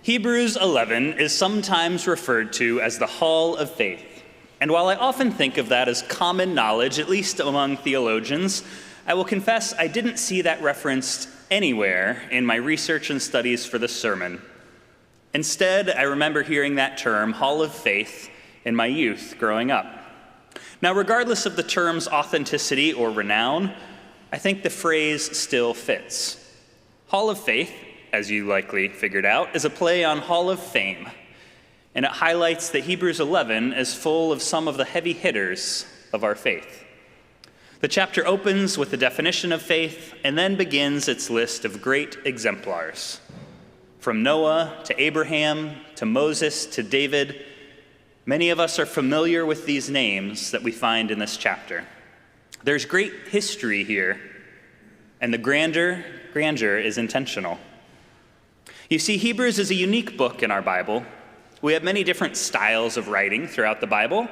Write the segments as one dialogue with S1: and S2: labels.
S1: Hebrews 11 is sometimes referred to as the Hall of Faith. And while I often think of that as common knowledge, at least among theologians, I will confess I didn't see that referenced anywhere in my research and studies for this sermon. Instead, I remember hearing that term, Hall of Faith, in my youth growing up. Now, regardless of the term's authenticity or renown, I think the phrase still fits. Hall of Faith, as you likely figured out, is a play on Hall of Fame, and it highlights that Hebrews 11 is full of some of the heavy hitters of our faith. The chapter opens with the definition of faith and then begins its list of great exemplars. From Noah to Abraham to Moses to David, many of us are familiar with these names that we find in this chapter. There's great history here, and the grandeur is intentional. You see, Hebrews is a unique book in our Bible. We have many different styles of writing throughout the Bible: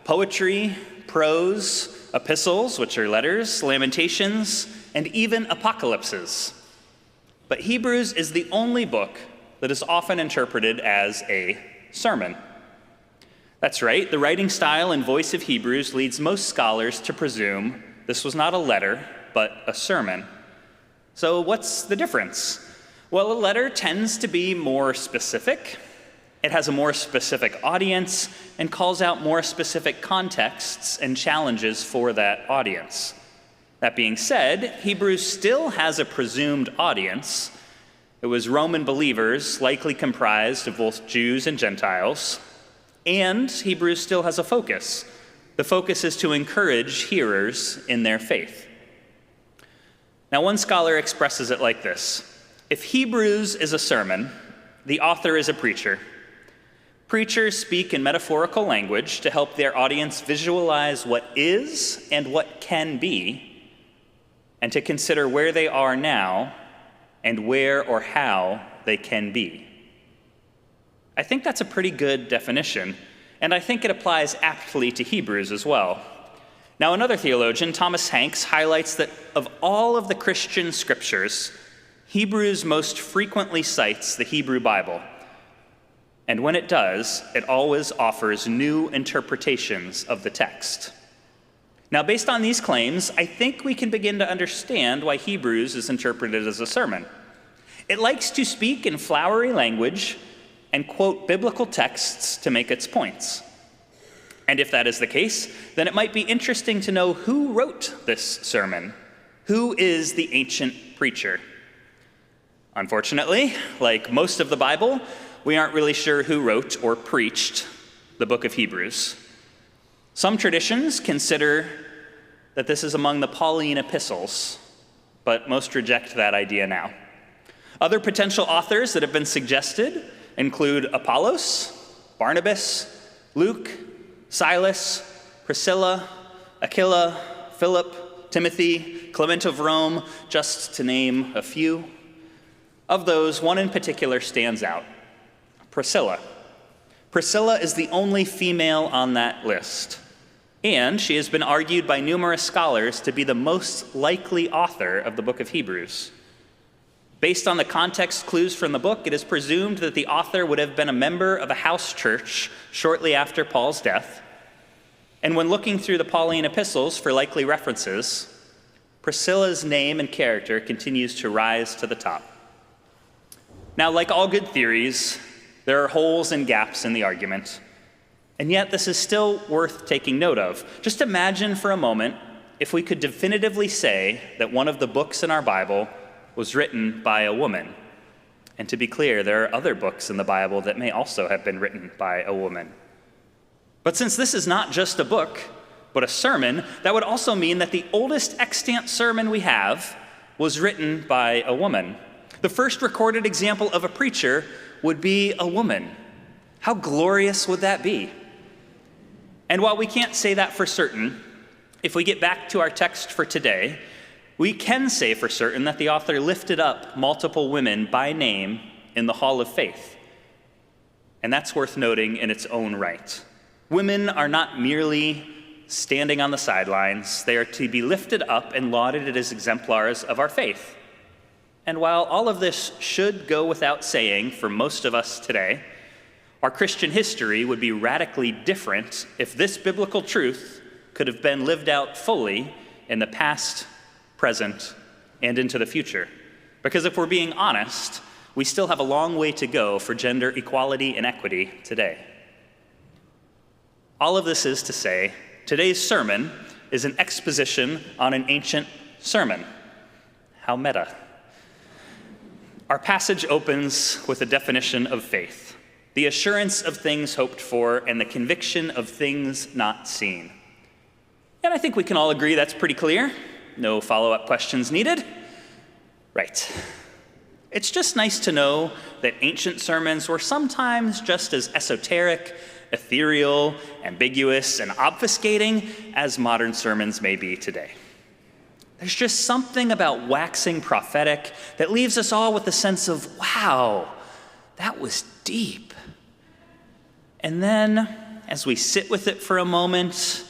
S1: poetry, prose, epistles, which are letters, lamentations, and even apocalypses. But Hebrews is the only book that is often interpreted as a sermon. That's right, the writing style and voice of Hebrews leads most scholars to presume this was not a letter, but a sermon. So what's the difference? Well, a letter tends to be more specific. It has a more specific audience and calls out more specific contexts and challenges for that audience. That being said, Hebrews still has a presumed audience. It was Roman believers, likely comprised of both Jews and Gentiles. And Hebrews still has a focus. The focus is to encourage hearers in their faith. Now, one scholar expresses it like this: if Hebrews is a sermon, the author is a preacher. Preachers speak in metaphorical language to help their audience visualize what is and what can be, and to consider where they are now and where or how they can be. I think that's a pretty good definition, and I think it applies aptly to Hebrews as well. Now, another theologian, Thomas Hanks, highlights that of all of the Christian scriptures, Hebrews most frequently cites the Hebrew Bible. And when it does, it always offers new interpretations of the text. Now, based on these claims, I think we can begin to understand why Hebrews is interpreted as a sermon. It likes to speak in flowery language and quote biblical texts to make its points. And if that is the case, then it might be interesting to know who wrote this sermon. Who is the ancient preacher? Unfortunately, like most of the Bible, we aren't really sure who wrote or preached the book of Hebrews. Some traditions consider that this is among the Pauline epistles, but most reject that idea now. Other potential authors that have been suggested include Apollos, Barnabas, Luke, Silas, Priscilla, Aquila, Philip, Timothy, Clement of Rome, just to name a few. Of those, one in particular stands out: Priscilla. Priscilla is the only female on that list, and she has been argued by numerous scholars to be the most likely author of the book of Hebrews. Based on the context clues from the book, it is presumed that the author would have been a member of a house church shortly after Paul's death. And when looking through the Pauline epistles for likely references, Priscilla's name and character continues to rise to the top. Now, like all good theories, there are holes and gaps in the argument, and yet this is still worth taking note of. Just imagine for a moment if we could definitively say that one of the books in our Bible was written by a woman. And to be clear, there are other books in the Bible that may also have been written by a woman. But since this is not just a book, but a sermon, that would also mean that the oldest extant sermon we have was written by a woman. The first recorded example of a preacher would be a woman. How glorious would that be? And while we can't say that for certain, if we get back to our text for today, we can say for certain that the author lifted up multiple women by name in the Hall of Faith. And that's worth noting in its own right. Women are not merely standing on the sidelines. They are to be lifted up and lauded as exemplars of our faith. And while all of this should go without saying for most of us today, our Christian history would be radically different if this biblical truth could have been lived out fully in the past, present, and into the future. Because if we're being honest, we still have a long way to go for gender equality and equity today. All of this is to say, today's sermon is an exposition on an ancient sermon. How meta. Our passage opens with a definition of faith, the assurance of things hoped for and the conviction of things not seen. And I think we can all agree that's pretty clear. No follow-up questions needed. Right. It's just nice to know that ancient sermons were sometimes just as esoteric, ethereal, ambiguous, and obfuscating as modern sermons may be today. There's just something about waxing prophetic that leaves us all with a sense of, wow, that was deep. And then, as we sit with it for a moment,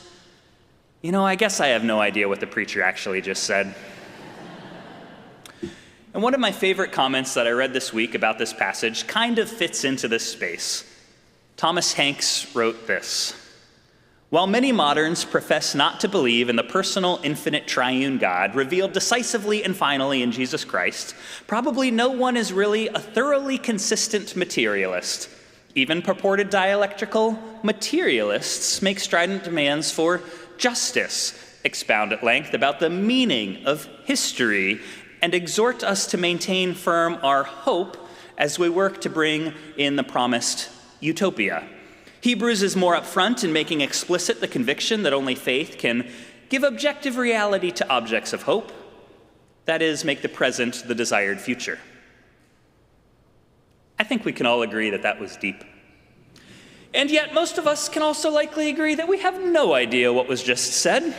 S1: I guess I have no idea what the preacher actually just said. And one of my favorite comments that I read this week about this passage kind of fits into this space. Thomas Hanks wrote this: "While many moderns profess not to believe in the personal, infinite, triune God revealed decisively and finally in Jesus Christ, probably no one is really a thoroughly consistent materialist. Even purported dialectical materialists make strident demands for justice, expound at length about the meaning of history, and exhort us to maintain firm our hope as we work to bring in the promised utopia. Hebrews is more upfront in making explicit the conviction that only faith can give objective reality to objects of hope, that is, make the present the desired future." I think we can all agree that that was deep. And yet most of us can also likely agree that we have no idea what was just said.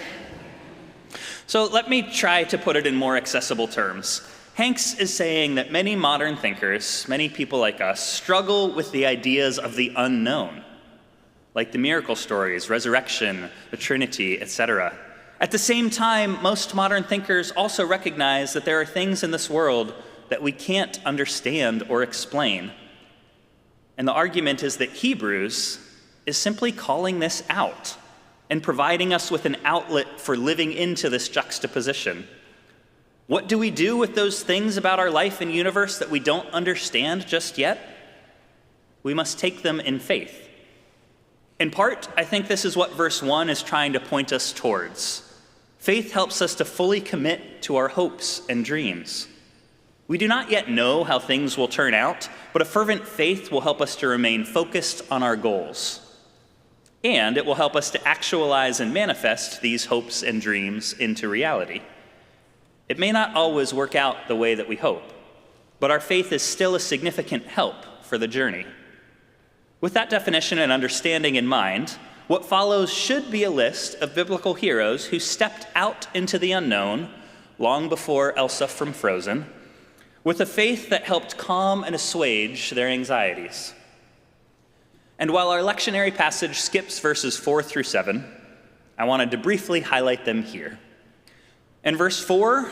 S1: So let me try to put it in more accessible terms. Hanks is saying that many modern thinkers, many people like us, struggle with the ideas of the unknown, like the miracle stories, resurrection, the Trinity, etc. At the same time, most modern thinkers also recognize that there are things in this world that we can't understand or explain. And the argument is that Hebrews is simply calling this out and providing us with an outlet for living into this juxtaposition. What do we do with those things about our life and universe that we don't understand just yet? We must take them in faith. In part, I think this is what verse 1 is trying to point us towards. Faith helps us to fully commit to our hopes and dreams. We do not yet know how things will turn out, but a fervent faith will help us to remain focused on our goals. And it will help us to actualize and manifest these hopes and dreams into reality. It may not always work out the way that we hope, but our faith is still a significant help for the journey. With that definition and understanding in mind, what follows should be a list of biblical heroes who stepped out into the unknown long before Elsa from Frozen, with a faith that helped calm and assuage their anxieties. And while our lectionary passage skips verses 4 through 7, I wanted to briefly highlight them here. In verse 4,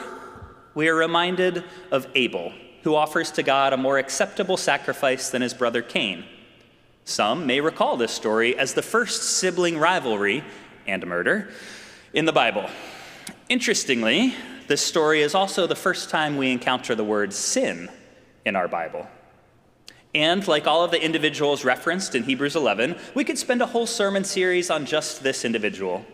S1: we are reminded of Abel, who offers to God a more acceptable sacrifice than his brother Cain. Some may recall this story as the first sibling rivalry and murder in the Bible. Interestingly, this story is also the first time we encounter the word sin in our Bible. And like all of the individuals referenced in Hebrews 11, we could spend a whole sermon series on just this individual.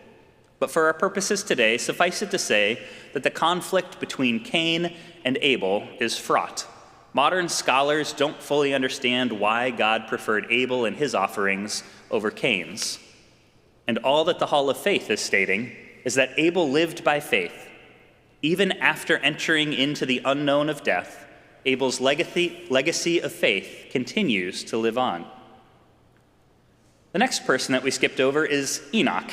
S1: But for our purposes today, suffice it to say that the conflict between Cain and Abel is fraught. Modern scholars don't fully understand why God preferred Abel and his offerings over Cain's. And all that the Hall of Faith is stating is that Abel lived by faith. Even after entering into the unknown of death, Abel's legacy of faith continues to live on. The next person that we skipped over is Enoch.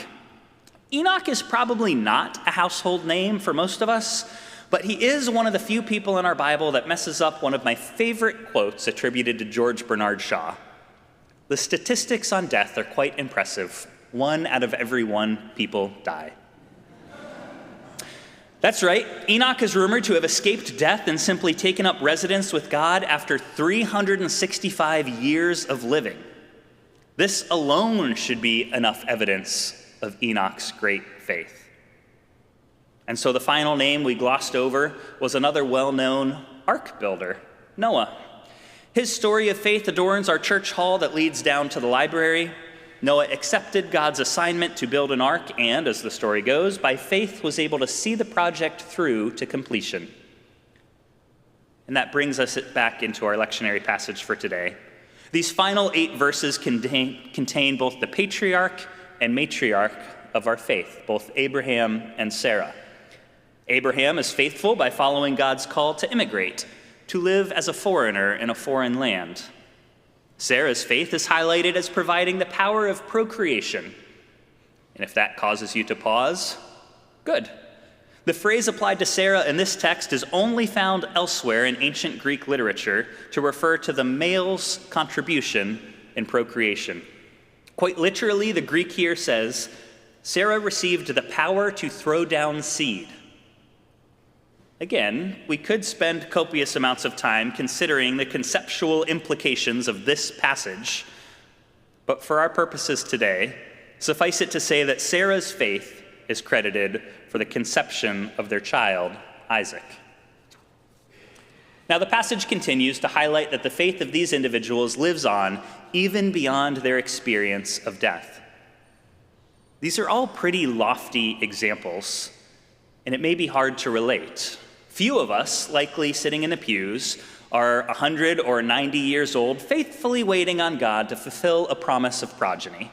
S1: Enoch is probably not a household name for most of us, but he is one of the few people in our Bible that messes up one of my favorite quotes attributed to George Bernard Shaw. The statistics on death are quite impressive. 1 out of every 1 people die. That's right, Enoch is rumored to have escaped death and simply taken up residence with God after 365 years of living. This alone should be enough evidence of Enoch's great faith. And so the final name we glossed over was another well-known ark builder, Noah. His story of faith adorns our church hall that leads down to the library. Noah accepted God's assignment to build an ark and, as the story goes, by faith was able to see the project through to completion. And that brings us back into our lectionary passage for today. These final 8 verses contain both the patriarch and matriarch of our faith, both Abraham and Sarah. Abraham is faithful by following God's call to immigrate, to live as a foreigner in a foreign land. Sarah's faith is highlighted as providing the power of procreation. And if that causes you to pause, good. The phrase applied to Sarah in this text is only found elsewhere in ancient Greek literature to refer to the male's contribution in procreation. Quite literally, the Greek here says, Sarah received the power to throw down seed. Again, we could spend copious amounts of time considering the conceptual implications of this passage, but for our purposes today, suffice it to say that Sarah's faith is credited for the conception of their child, Isaac. Now, the passage continues to highlight that the faith of these individuals lives on even beyond their experience of death. These are all pretty lofty examples, and it may be hard to relate. Few of us, likely sitting in the pews, are 100 or 90 years old, faithfully waiting on God to fulfill a promise of progeny.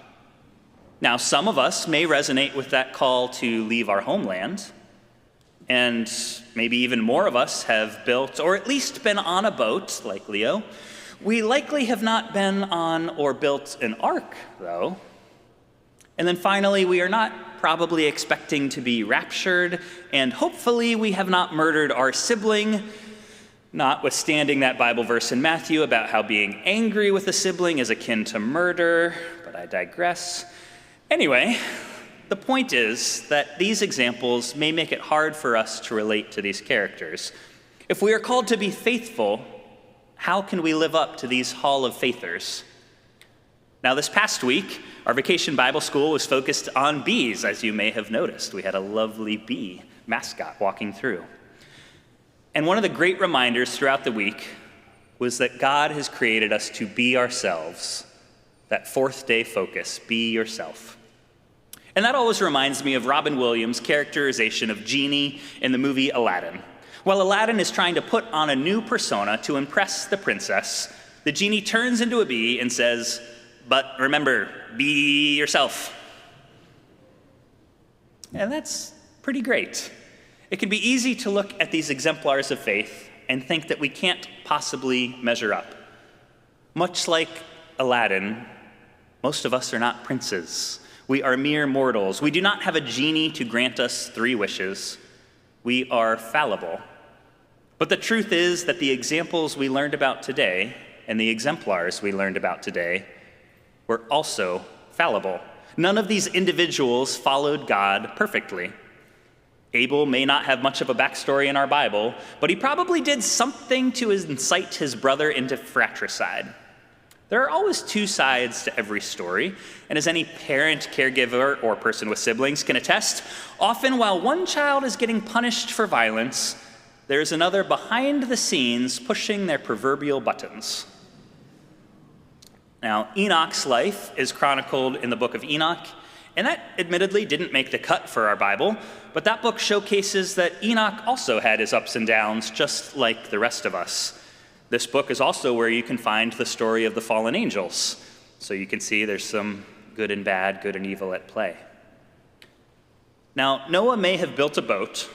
S1: Now, some of us may resonate with that call to leave our homeland, and maybe even more of us have built or at least been on a boat, like Leo. We likely have not been on or built an ark, though. And then finally, we are not probably expecting to be raptured, and hopefully we have not murdered our sibling, notwithstanding that Bible verse in Matthew about how being angry with a sibling is akin to murder, but I digress. Anyway, the point is that these examples may make it hard for us to relate to these characters. If we are called to be faithful, how can we live up to these Hall of Faithers? Now, this past week, our Vacation Bible School was focused on bees, as you may have noticed. We had a lovely bee mascot walking through. And one of the great reminders throughout the week was that God has created us to be ourselves. That fourth day focus, be yourself. And that always reminds me of Robin Williams' characterization of Genie in the movie Aladdin. While Aladdin is trying to put on a new persona to impress the princess, the genie turns into a bee and says, "But remember, be yourself." And that's pretty great. It can be easy to look at these exemplars of faith and think that we can't possibly measure up. Much like Aladdin, most of us are not princes. We are mere mortals. We do not have a genie to grant us 3 wishes. We are fallible. But the truth is that the examples we learned about today and the exemplars we learned about today were also fallible. None of these individuals followed God perfectly. Abel may not have much of a backstory in our Bible, but he probably did something to incite his brother into fratricide. There are always 2 sides to every story, and as any parent, caregiver, or person with siblings can attest, often while one child is getting punished for violence, there is another behind the scenes pushing their proverbial buttons. Now, Enoch's life is chronicled in the book of Enoch, and that admittedly didn't make the cut for our Bible, but that book showcases that Enoch also had his ups and downs, just like the rest of us. This book is also where you can find the story of the fallen angels, so you can see there's some good and bad, good and evil at play. Now, Noah may have built a boat,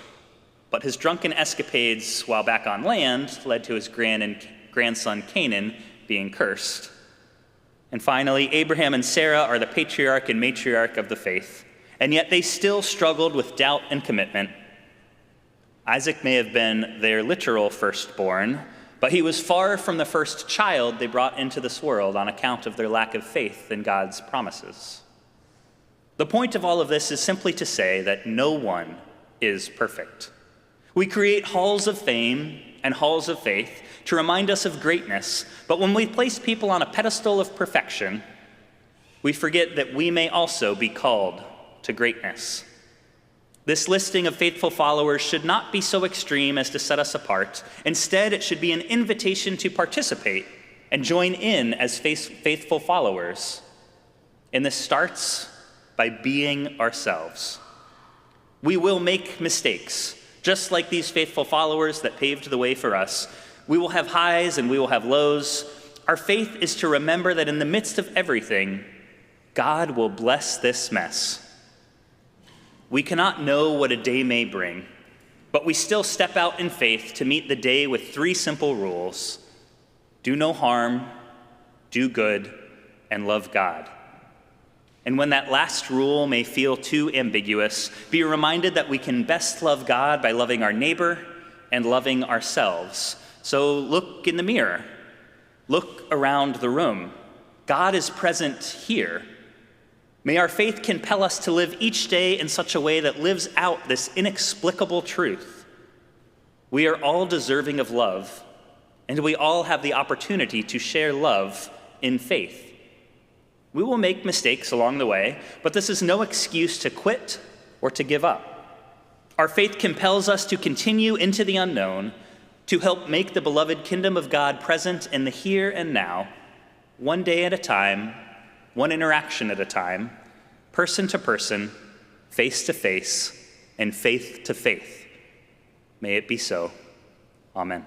S1: but his drunken escapades while back on land led to his grandson Canaan being cursed. And finally, Abraham and Sarah are the patriarch and matriarch of the faith, and yet they still struggled with doubt and commitment. Isaac may have been their literal firstborn, but he was far from the first child they brought into this world on account of their lack of faith in God's promises. The point of all of this is simply to say that no one is perfect. We create halls of fame and halls of faith to remind us of greatness, but when we place people on a pedestal of perfection, we forget that we may also be called to greatness. This listing of faithful followers should not be so extreme as to set us apart. Instead, it should be an invitation to participate and join in as faithful followers. And this starts by being ourselves. We will make mistakes, just like these faithful followers that paved the way for us. We will have highs and we will have lows. Our faith is to remember that in the midst of everything, God will bless this mess. We cannot know what a day may bring, but we still step out in faith to meet the day with 3 simple rules: do no harm, do good, and love God. And when that last rule may feel too ambiguous, be reminded that we can best love God by loving our neighbor and loving ourselves. So look in the mirror. Look around the room. God is present here. May our faith compel us to live each day in such a way that lives out this inexplicable truth. We are all deserving of love, and we all have the opportunity to share love in faith. We will make mistakes along the way, but this is no excuse to quit or to give up. Our faith compels us to continue into the unknown, to help make the beloved kingdom of God present in the here and now, one day at a time, one interaction at a time, person to person, face to face, and faith to faith. May it be so. Amen.